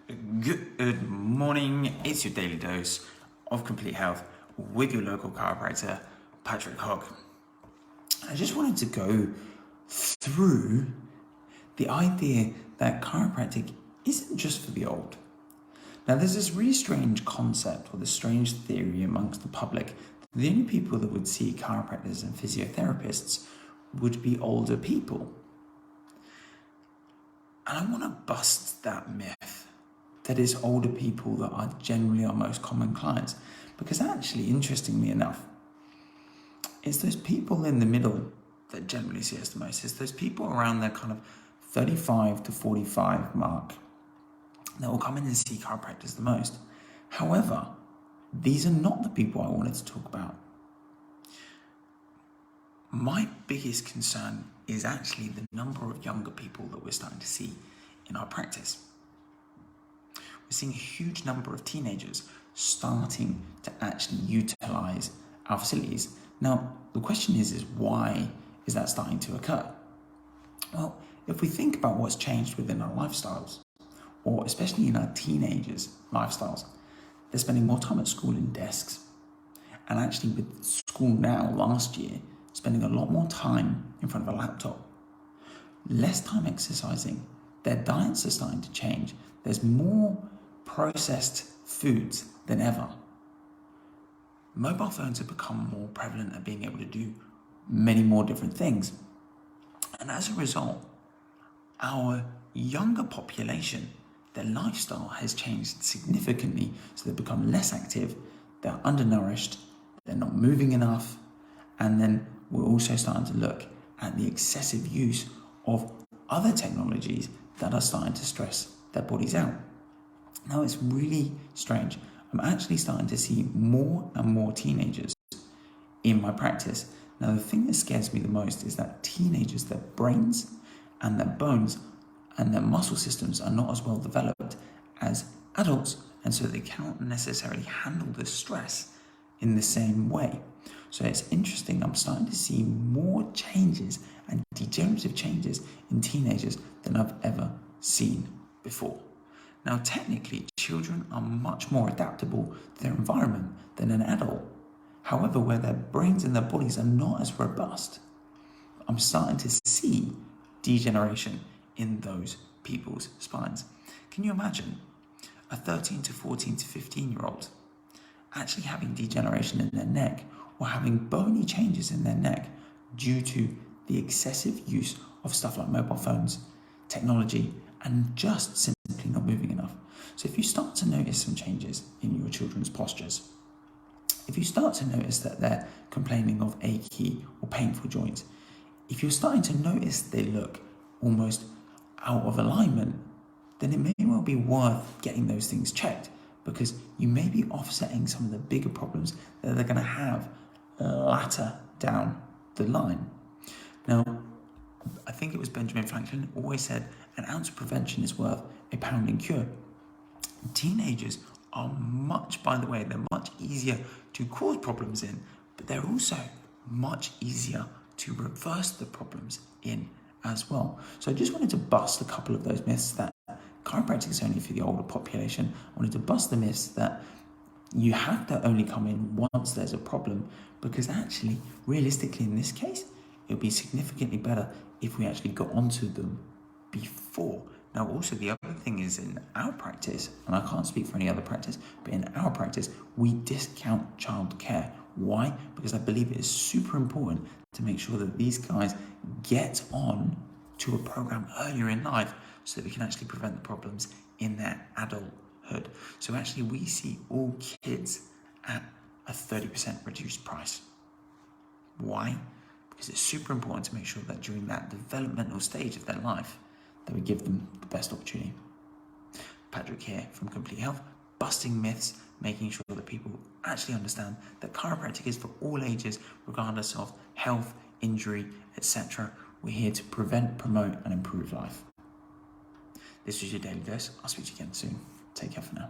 Good morning, it's your daily dose of complete health with your local chiropractor, Patrick Hogg. I just wanted to go through the idea that chiropractic isn't just for the old. Now, there's this really strange concept or this strange theory amongst the public that the only people that would see chiropractors and physiotherapists would be older people. And I want to bust that myth that it's older people that are generally our most common clients. Because actually, interestingly enough, it's those people in the middle that generally see us the most. It's those people around their kind of 35 to 45 mark that will come in and see chiropractors the most. However, these are not the people I wanted to talk about. My biggest concern is actually the number of younger people that we're starting to see in our practice. We're seeing a huge number of teenagers starting to actually utilize our facilities. Now, the question is why is that starting to occur? Well, if we think about what's changed within our lifestyles, or especially in our teenagers' lifestyles, they're spending more time at school in desks. And actually with school now, last year, spending a lot more time in front of a laptop. Less time exercising. Their diets are starting to change. There's more processed foods than ever. Mobile phones have become more prevalent at being able to do many more different things. And as a result, our younger population, their lifestyle has changed significantly. So they've become less active, they're undernourished, they're not moving enough. And then we're also starting to look at the excessive use of other technologies that are starting to stress their bodies out. Now, it's really strange. I'm actually starting to see more and more teenagers in my practice. Now, the thing that scares me the most is that teenagers, their brains and their bones and their muscle systems are not as well developed as adults, and so they cannot necessarily handle the stress in the same way. So it's interesting, I'm starting to see more changes and degenerative changes in teenagers than I've ever seen before. Now, technically, children are much more adaptable to their environment than an adult. However, where their brains and their bodies are not as robust, I'm starting to see degeneration in those people's spines. Can you imagine a 13 to 14 to 15-year-old actually having degeneration in their neck or having bony changes in their neck due to the excessive use of stuff like mobile phones, technology, and just simply not moving enough? So if you start to notice some changes in your children's postures, if you start to notice that they're complaining of achy or painful joints, if you're starting to notice they look almost out of alignment, then it may well be worth getting those things checked, because you may be offsetting some of the bigger problems that they're going to have later down the line. Now, I think it was Benjamin Franklin always said, an ounce of prevention is worth a pound in cure. Teenagers are they're much easier to cause problems in, but they're also much easier to reverse the problems in as well. So I just wanted to bust a couple of those myths that chiropractic is only for the older population. I wanted to bust the myths that you have to only come in once there's a problem, because actually, realistically in this case, it would be significantly better if we actually got onto them before. Now, also the other thing is, in our practice, and I can't speak for any other practice, but in our practice, we discount childcare. Why? Because I believe it is super important to make sure that these guys get on to a program earlier in life so that we can actually prevent the problems in their adulthood. So actually, we see all kids at a 30% reduced price. Why? Because it's super important to make sure that during that developmental stage of their life, that we give them the best opportunity. Patrick here from Complete Health, busting myths, making sure that people actually understand that chiropractic is for all ages, regardless of health, injury, etc. We're here to prevent, promote, and improve life. This was your daily dose. I'll speak to you again soon. Take care for now.